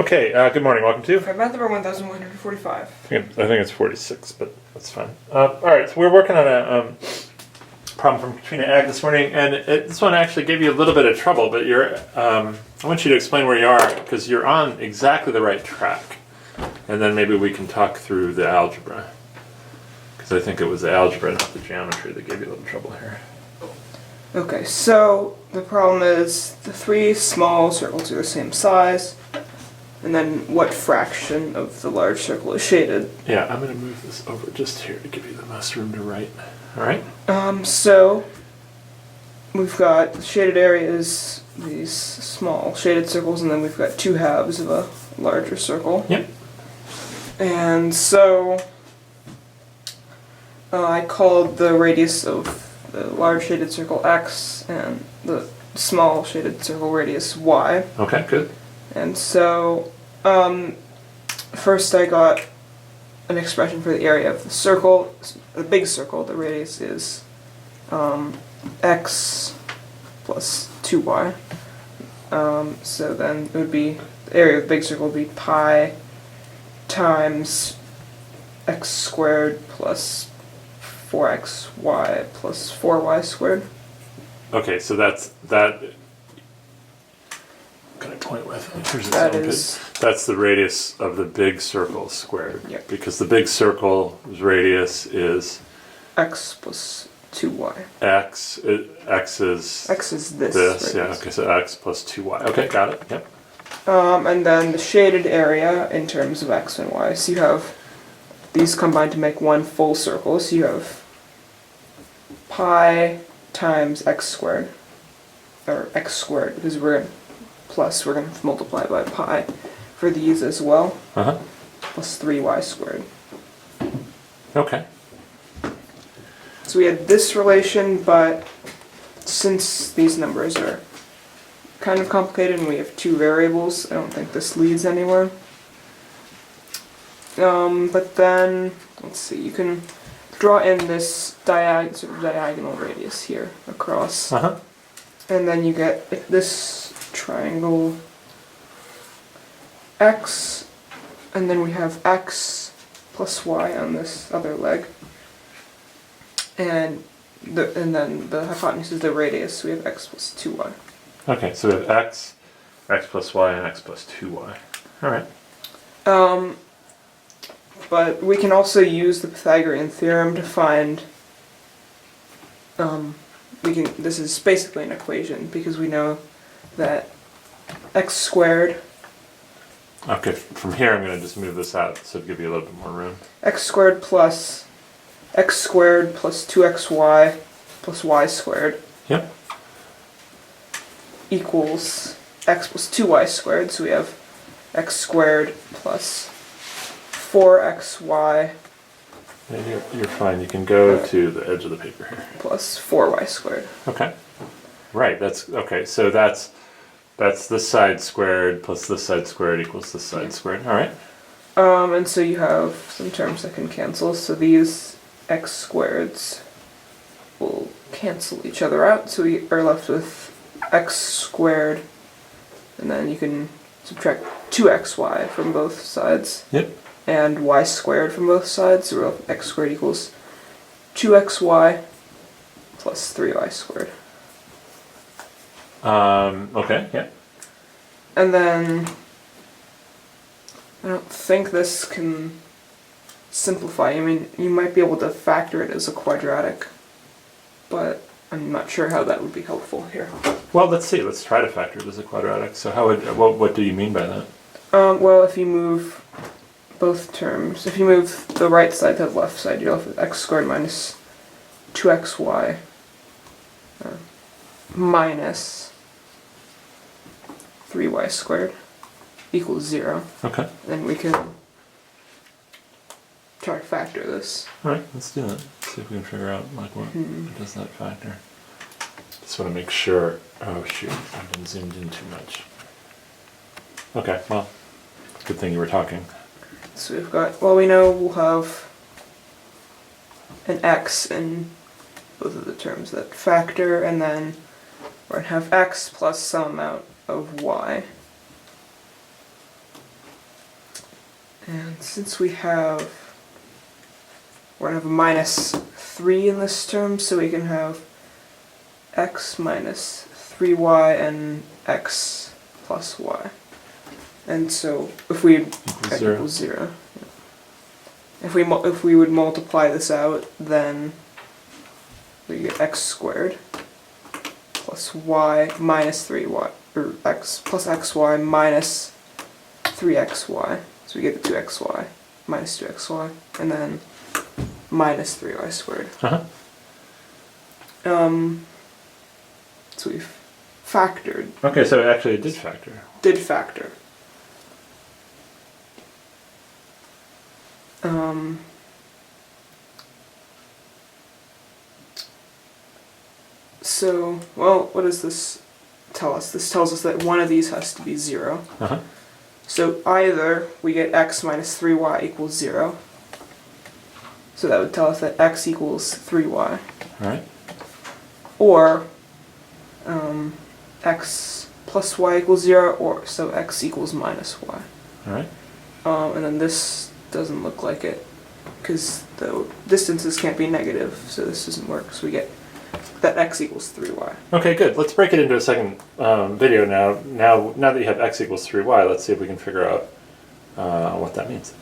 Okay, good morning. Welcome to Math number 1145. I think it's 46, but that's fine. All right, so we're working on a problem from Catriona Agg this morning, and this one actually gave you a little bit of trouble, but I want you to explain where you are, because you're on exactly the right track. And then maybe we can talk through the algebra, because I think it was the algebra, not the geometry, that gave you a little trouble here. Okay, so the problem is the three small circles are the same size, and then what fraction of the large circle is shaded. Yeah, I'm going to move this over just here to give you the most room to write. All right? So we've got the shaded areas, these small shaded circles, and then we've got two halves of a larger circle. Yep. And so I called the radius of the large shaded circle x and the small shaded circle radius y. Okay, good. And so, first I got an expression for the area of the circle, the big circle. The radius is x plus 2y. So then it would be, the area of the big circle would be pi times x squared plus 4xy plus 4y squared. Okay, so that. Can I point with? That's the radius of the big circle squared. Yep. Because the big circle's radius is X plus 2y. X is this. This, yeah. Radius. Okay, so X plus 2y. Okay, got it. Yep. And then the shaded area in terms of x and y. So you have these combined to make one full circle. So you have pi times x squared, or x squared, because we're going to multiply by pi for these as well, plus 3y squared. Okay. So we had this relation, but since these numbers are kind of complicated and we have two variables, I don't think this leads anywhere. But then, let's see, you can draw in this diagonal radius here across. And then you get this triangle x, and then we have x plus y on this other leg, and then the hypotenuse is the radius, so we have x plus 2y. Okay, so we have x plus y, and x plus 2y. All right. But we can also use the Pythagorean Theorem to find, this is basically an equation, because we know that x squared. Okay, from here I'm going to just move this out so to give you a little bit more room. X squared plus 2xy plus y squared. Yep. Equals x plus 2y squared. So we have x squared plus 4xy. Yeah, you're fine. You can go to the edge of the paper here. Plus 4y squared. Okay. Right. That's okay. So that's this side squared plus this side squared equals this side squared. All right. And so you have some terms that can cancel. So these x squareds will cancel each other out. So we are left with x squared, and then you can subtract 2xy from both sides. Yep. And y squared from both sides. So we're left with x squared equals 2xy plus 3y squared. Okay, yeah. And then I don't think this can simplify. I mean, you might be able to factor it as a quadratic, but I'm not sure how that would be helpful here. Well, let's see. Let's try to factor it as a quadratic. So what do you mean by that? Well, if you move both terms, if you move the right side to the left side, you're left with x squared minus 2xy minus 3y squared equals 0. Okay. Then we can try to factor this. All right, let's do that. See if we can figure out what does that factor. Just want to make sure. Oh shoot, I've been zoomed in too much. Okay, well, good thing you were talking. So we've got, well, we know we'll have an x in both of the terms that factor, and then we're going to have x plus some amount of y. And since we're gonna have a minus 3 in this term, so we can have x minus 3y and x plus y. And so if we equals 0. If we would multiply this out, then we get x squared plus y minus 3y, or x plus xy minus 3xy. So we get the 2xy minus 2xy, and then minus 3y squared. So we've factored. Okay, so actually it did factor. Did factor. So, well, what does this tell us? This tells us that one of these has to be 0. So either we get x minus 3y equals 0. So that would tell us that x equals 3y. Alright. Or x plus y equals 0, or so x equals minus y. Alright. And then this doesn't look like it, because the distances can't be negative, so this doesn't work. So we get that x equals 3y. Okay, good. Let's break it into a second video now. Now that you have x equals 3y, let's see if we can figure out what that means.